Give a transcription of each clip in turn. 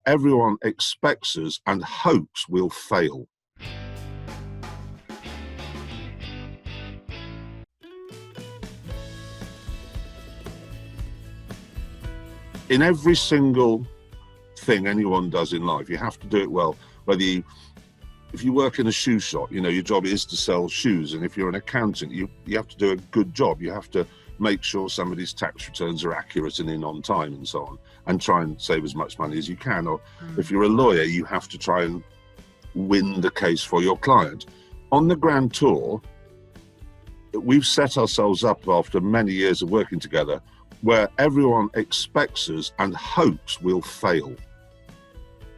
everyone expects us and hopes we'll fail. In every single thing anyone does in life, you have to do it well. If you work in a shoe shop, you know, your job is to sell shoes. And if you're an accountant, you have to do a good job. You have to make sure somebody's tax returns are accurate and in on time and so on, and try and save as much money as you can. Or if you're a lawyer, you have to try and win the case for your client. On the Grand Tour, we've set ourselves up after many years of working together where everyone expects us and hopes we'll fail.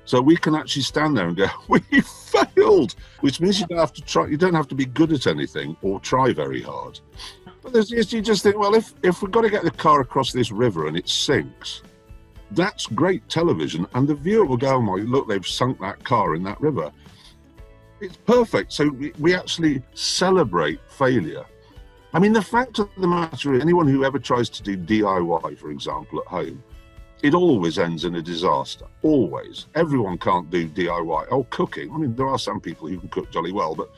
So we can actually stand there and go, we failed, which means you don't have to try, you don't have to be good at anything or try very hard. But you just think, well, if we've got to get the car across this river and it sinks, that's great television, and the viewer will go, oh my, look, they've sunk that car in that river. It's perfect. So we actually celebrate failure. I mean, the fact of the matter is, anyone who ever tries to do DIY, for example, at home, it always ends in a disaster. Always. Everyone can't do DIY. Oh, cooking. I mean, there are some people who can cook jolly well, but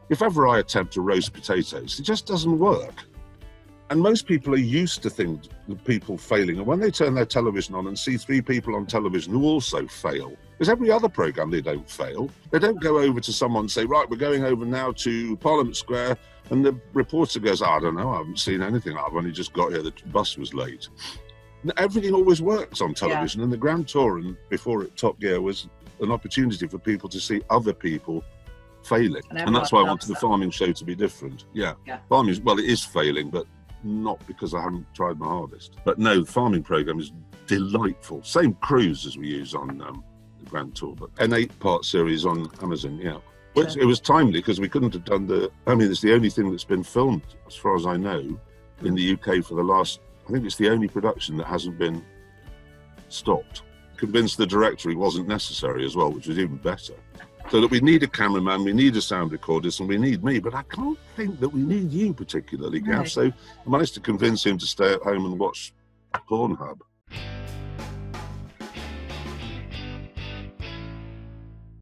if ever I attempt to roast potatoes, it just doesn't work. And most people are used to people failing. And when they turn their television on and see three people on television who also fail, because every other programme they don't fail, they don't go over to someone and say, right, we're going over now to Parliament Square, and the reporter goes, I don't know, I haven't seen anything. I've only just got here, the bus was late. Everything always works on television, and the Grand Tour, and before it Top Gear, was an opportunity for people to see other people failing. And that's why I wanted the farming show to be different. Yeah. Farming, well, it is failing, but not because I haven't tried my hardest. But no, the farming programme is delightful. Same crews as we use on the Grand Tour, but an 8-part series on Amazon, Which it was timely because we couldn't have done it's the only thing that's been filmed, as far as I know, in the UK for the last, I think it's the only production that hasn't been stopped. Convinced the director he wasn't necessary as well, which was even better. So that we need a cameraman, we need a sound recordist, and we need me, but I can't think that we need you particularly, Gav. So I managed to convince him to stay at home and watch Pornhub.